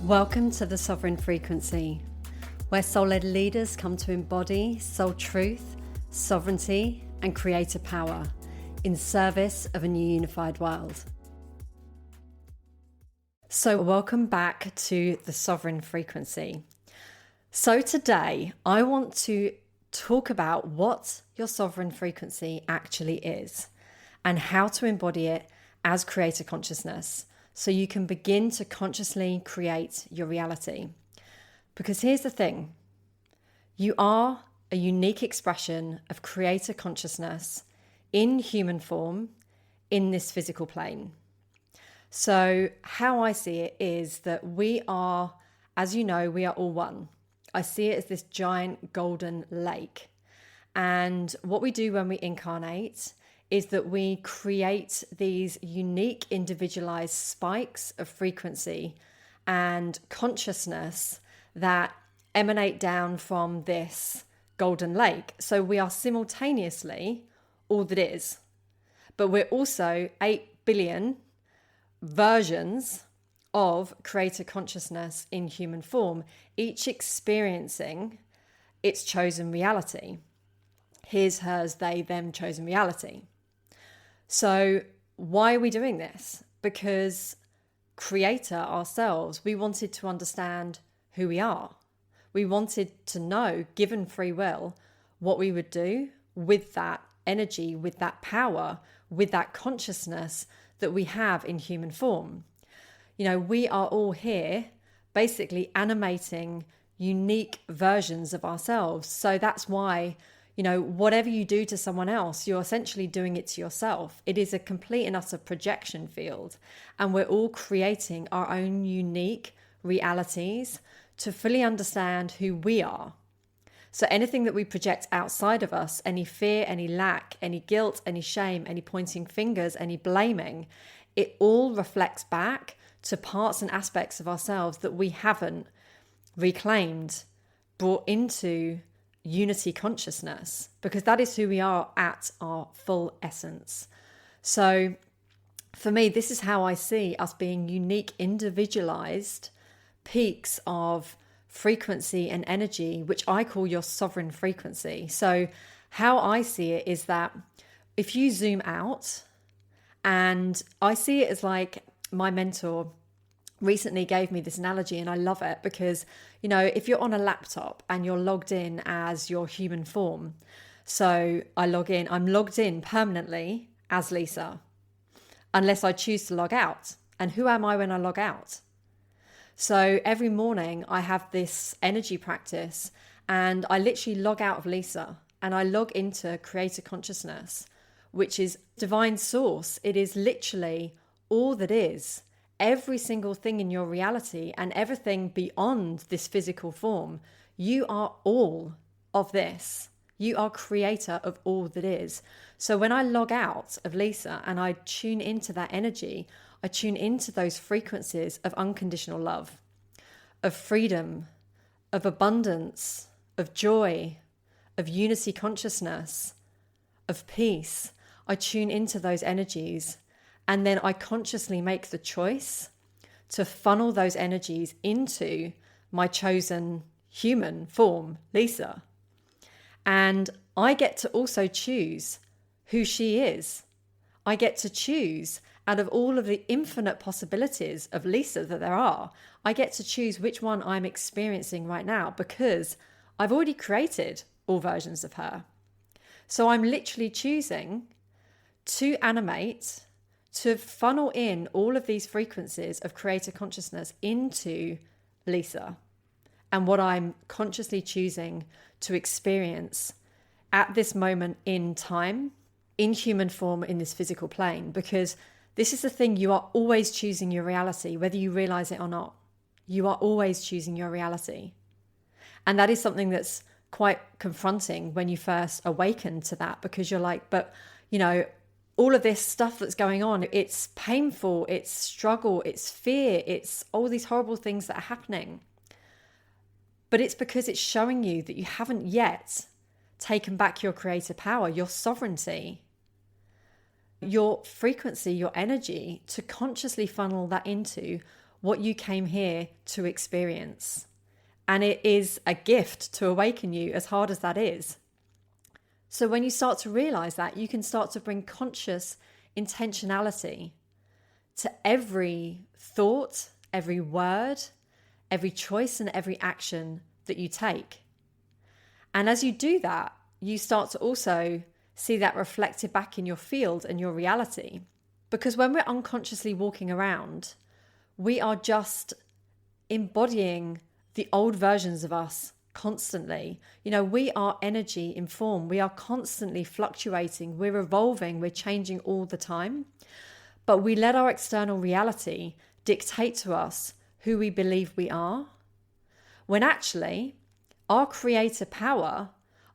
Welcome to the Sovereign Frequency, where soul-led leaders come to embody soul truth, sovereignty, and creator power in service of a new unified world. So welcome back to the Sovereign Frequency. So today I want to talk about what your sovereign frequency actually is and how to embody it as creator consciousness, so you can begin to consciously create your reality. Because here's the thing, you are a unique expression of creator consciousness in human form in this physical plane. So how I see it is that we are, as you know, we are all one. I see it as this giant golden lake. And what we do when we incarnate is that we create these unique individualized spikes of frequency and consciousness that emanate down from this golden lake. So we are simultaneously all that is, but we're also 8 billion versions of creator consciousness in human form, each experiencing its chosen reality. His, hers, they, them chosen reality. So why are we doing this? Because creator ourselves, we wanted to understand who we are. We wanted to know, given free will, what we would do with that energy, with that power, with that consciousness that we have in human form. You know, we are all here basically animating unique versions of ourselves. So that's why, you know, whatever you do to someone else, you're essentially doing it to yourself. It is a complete and utter projection field. And we're all creating our own unique realities to fully understand who we are. So anything that we project outside of us, any fear, any lack, any guilt, any shame, any pointing fingers, any blaming, it all reflects back to parts and aspects of ourselves that we haven't reclaimed, brought into unity consciousness, because that is who we are at our full essence. So for me, this is how I see us being unique, individualized peaks of frequency and energy, which I call your sovereign frequency. So how I see it is that if you zoom out, and I see it as like my mentor recently gave me this analogy, and I love it because, you know, if you're on a laptop and you're logged in as your human form, so I'm logged in permanently as Lisa, unless I choose to log out. And who am I when I log out? So every morning I have this energy practice and I literally log out of Lisa and I log into creator consciousness, which is divine source. It is literally all that is. Every single thing in your reality and everything beyond this physical form, you are all of this. You are creator of all that is. So when I log out of Lisa and I tune into that energy, I tune into those frequencies of unconditional love, of freedom, of abundance, of joy, of unity consciousness, of peace. I tune into those energies. And then I consciously make the choice to funnel those energies into my chosen human form, Lisa. And I get to also choose who she is. I get to choose out of all of the infinite possibilities of Lisa that there are. I get to choose which one I'm experiencing right now because I've already created all versions of her. So I'm literally choosing to animate, to funnel in all of these frequencies of creator consciousness into Lisa and what I'm consciously choosing to experience at this moment in time, in human form, in this physical plane. Because this is the thing, you are always choosing your reality, whether you realize it or not. You are always choosing your reality. And that is something that's quite confronting when you first awaken to that, because you're like, but, you know, all of this stuff that's going on, it's painful, it's struggle, it's fear, it's all these horrible things that are happening. But it's because it's showing you that you haven't yet taken back your creative power, your sovereignty, your frequency, your energy, to consciously funnel that into what you came here to experience. And it is a gift to awaken you, as hard as that is. So when you start to realize that, you can start to bring conscious intentionality to every thought, every word, every choice, and every action that you take. And as you do that, you start to also see that reflected back in your field and your reality. Because when we're unconsciously walking around, we are just embodying the old versions of us constantly. We are energy informed. We are constantly fluctuating. We're evolving. We're changing all the time. But we let our external reality dictate to us who we believe we are, when actually our creator power,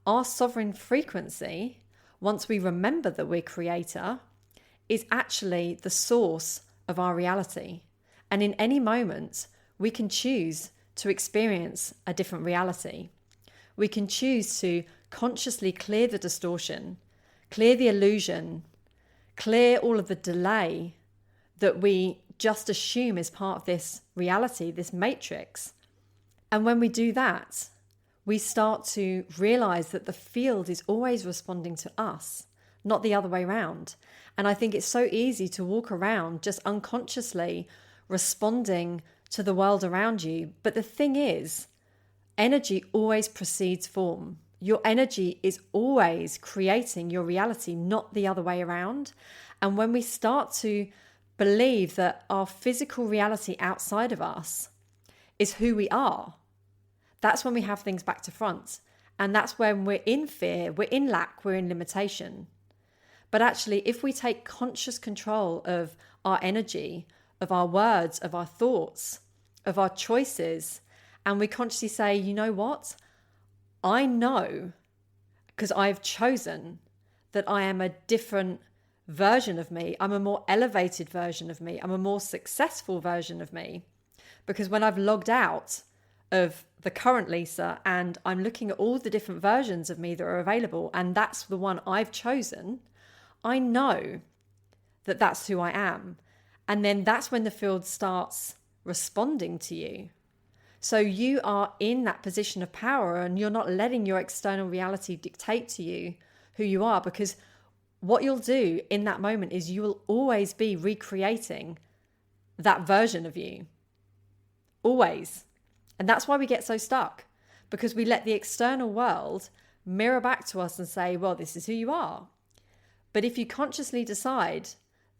our sovereign frequency, once we remember that we're creator, is actually the source of our reality. And in any moment, we can choose to experience a different reality. We can choose to consciously clear the distortion, clear the illusion, clear all of the delay that we just assume is part of this reality, this matrix. And when we do that, we start to realize that the field is always responding to us, not the other way around. And I think it's so easy to walk around just unconsciously responding to the world around you. But the thing is, energy always precedes form. Your energy is always creating your reality, not the other way around. And when we start to believe that our physical reality outside of us is who we are, that's when we have things back to front. And that's when we're in fear, we're in lack, we're in limitation. But actually, if we take conscious control of our energy, of our words, of our thoughts, of our choices, and we consciously say, you know what? I know, because I've chosen, that I am a different version of me. I'm a more elevated version of me. I'm a more successful version of me. Because when I've logged out of the current Lisa and I'm looking at all the different versions of me that are available, and that's the one I've chosen, I know that that's who I am. And then that's when the field starts responding to you. So you are in that position of power and you're not letting your external reality dictate to you who you are, because what you'll do in that moment is you will always be recreating that version of you. Always. And that's why we get so stuck, because we let the external world mirror back to us and say, well, this is who you are. But if you consciously decide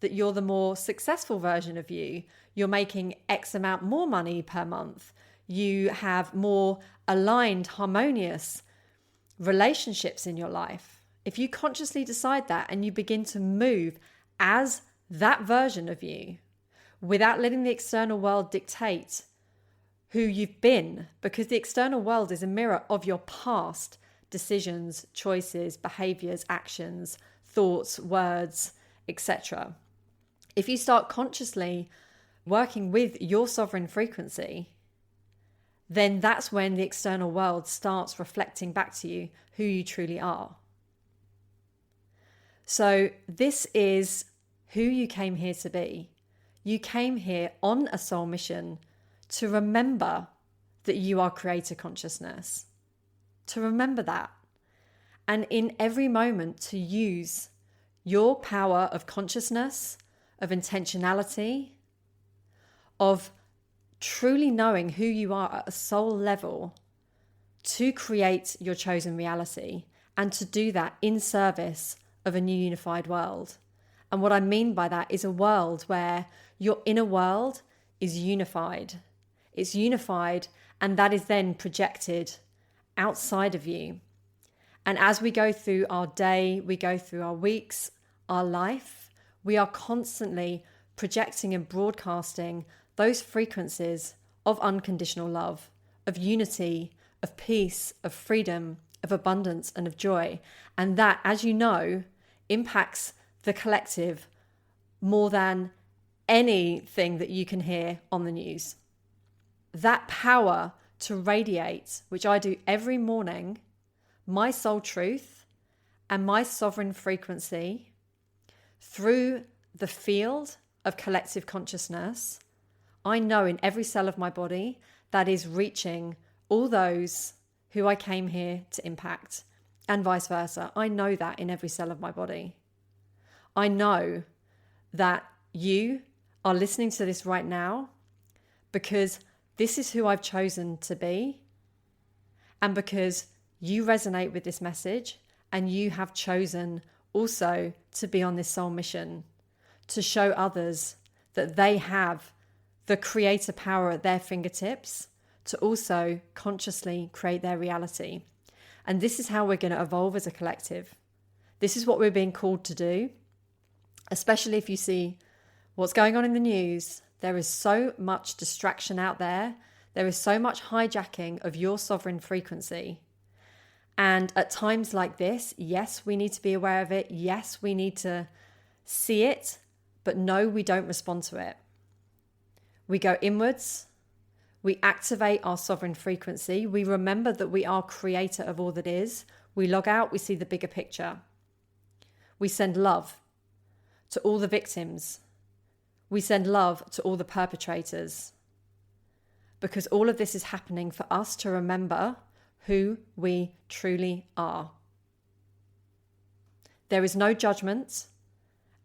that you're the more successful version of you, you're making X amount more money per month, you have more aligned, harmonious relationships in your life. If you consciously decide that and you begin to move as that version of you without letting the external world dictate who you've been, because the external world is a mirror of your past decisions, choices, behaviors, actions, thoughts, words, etc. If you start consciously working with your sovereign frequency, then that's when the external world starts reflecting back to you who you truly are. So this is who you came here to be. You came here on a soul mission to remember that you are creator consciousness, to remember that. And in every moment to use your power of consciousness, of intentionality, of truly knowing who you are at a soul level to create your chosen reality, and to do that in service of a new unified world. And what I mean by that is a world where your inner world is unified. It's unified, and that is then projected outside of you. And as we go through our day, we go through our weeks, our life, we are constantly projecting and broadcasting those frequencies of unconditional love, of unity, of peace, of freedom, of abundance, and of joy. And that, as you know, impacts the collective more than anything that you can hear on the news. That power to radiate, which I do every morning, my soul truth and my sovereign frequency through the field of collective consciousness, I know in every cell of my body that is reaching all those who I came here to impact, and vice versa. I know that in every cell of my body. I know that you are listening to this right now because this is who I've chosen to be, and because you resonate with this message and you have chosen also to be on this soul mission to show others that they have the creator power at their fingertips to also consciously create their reality. And this is how we're going to evolve as a collective. This is what we're being called to do, especially if you see what's going on in the news. There is so much distraction out there. There is so much hijacking of your sovereign frequency. And at times like this, yes, we need to be aware of it. Yes, we need to see it, but no, we don't respond to it. We go inwards. We activate our sovereign frequency. We remember that we are creator of all that is. We log out, we see the bigger picture. We send love to all the victims. We send love to all the perpetrators. Because all of this is happening for us to remember who we truly are. There is no judgment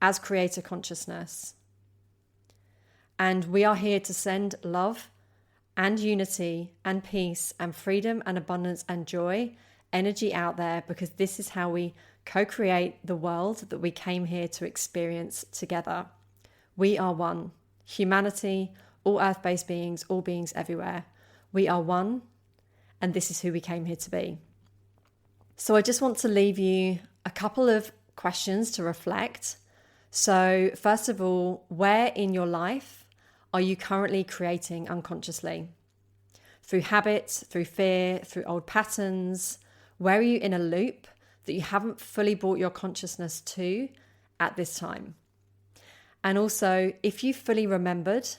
as creator consciousness. And we are here to send love and unity and peace and freedom and abundance and joy, energy out there, because this is how we co-create the world that we came here to experience together. We are one. Humanity, all earth-based beings, all beings everywhere. We are one, and this is who we came here to be. So I just want to leave you a couple of questions to reflect. So first of all, where in your life are you currently creating unconsciously? Through habits, through fear, through old patterns? Where are you in a loop that you haven't fully brought your consciousness to at this time? And also, if you fully remembered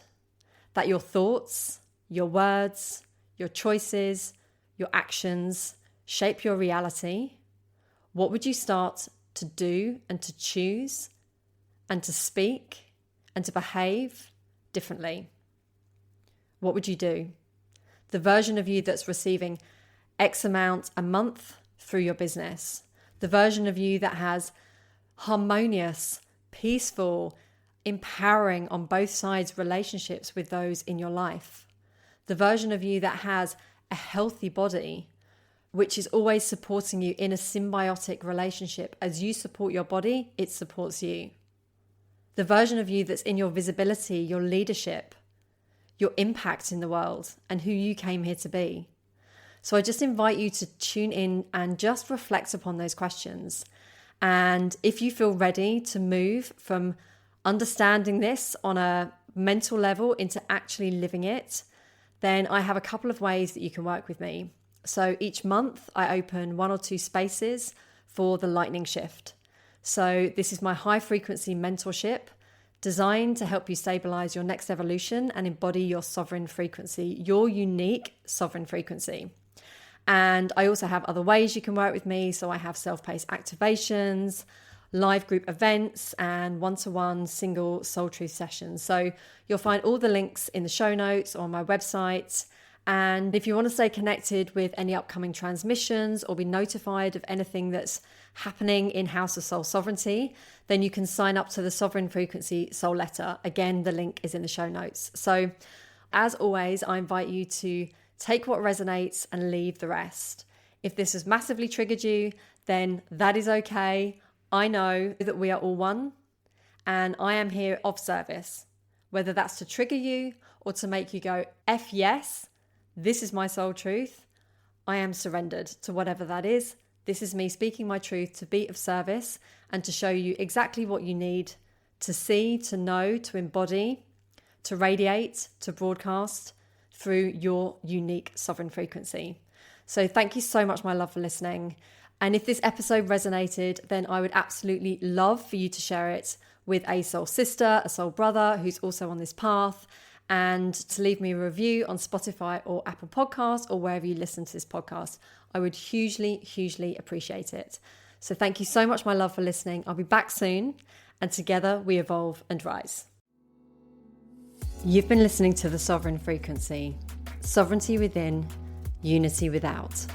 that your thoughts, your words, your choices, your actions shape your reality, what would you start to do and to choose and to speak and to behave differently? What would you do? The version of you that's receiving X amount a month through your business, the version of you that has harmonious, peaceful, empowering on both sides relationships with those in your life, the version of you that has a healthy body, which is always supporting you in a symbiotic relationship. As you support your body, it supports you. The version of you that's in your visibility, your leadership, your impact in the world, and who you came here to be. So I just invite you to tune in and just reflect upon those questions. And if you feel ready to move from understanding this on a mental level into actually living it, then I have a couple of ways that you can work with me. So each month I open 1 or 2 spaces for the lightning shift. So this is my high frequency mentorship designed to help you stabilize your next evolution and embody your sovereign frequency, your unique sovereign frequency. And I also have other ways you can work with me. So I have self-paced activations, live group events, and one-to-one single soul truth sessions. So you'll find all the links in the show notes or on my website. And if you want to stay connected with any upcoming transmissions or be notified of anything that's happening in House of Soul Sovereignty, then you can sign up to the Sovereign Frequency Soul Letter. Again, the link is in the show notes. So as always, I invite you to take what resonates and leave the rest. If this has massively triggered you, then that is okay. I know that we are all one, and I am here of service, whether that's to trigger you or to make you go, F yes, this is my soul truth. I am surrendered to whatever that is. This is me speaking my truth to be of service and to show you exactly what you need to see, to know, to embody, to radiate, to broadcast through your unique sovereign frequency. So thank you so much, my love, for listening. And if this episode resonated, then I would absolutely love for you to share it with a soul sister, a soul brother who's also on this path, and to leave me a review on Spotify or Apple Podcasts or wherever you listen to this podcast. I would hugely, hugely appreciate it. So thank you so much, my love, for listening. I'll be back soon, and together we evolve and rise. You've been listening to The Sovereign Frequency. Sovereignty within, unity without.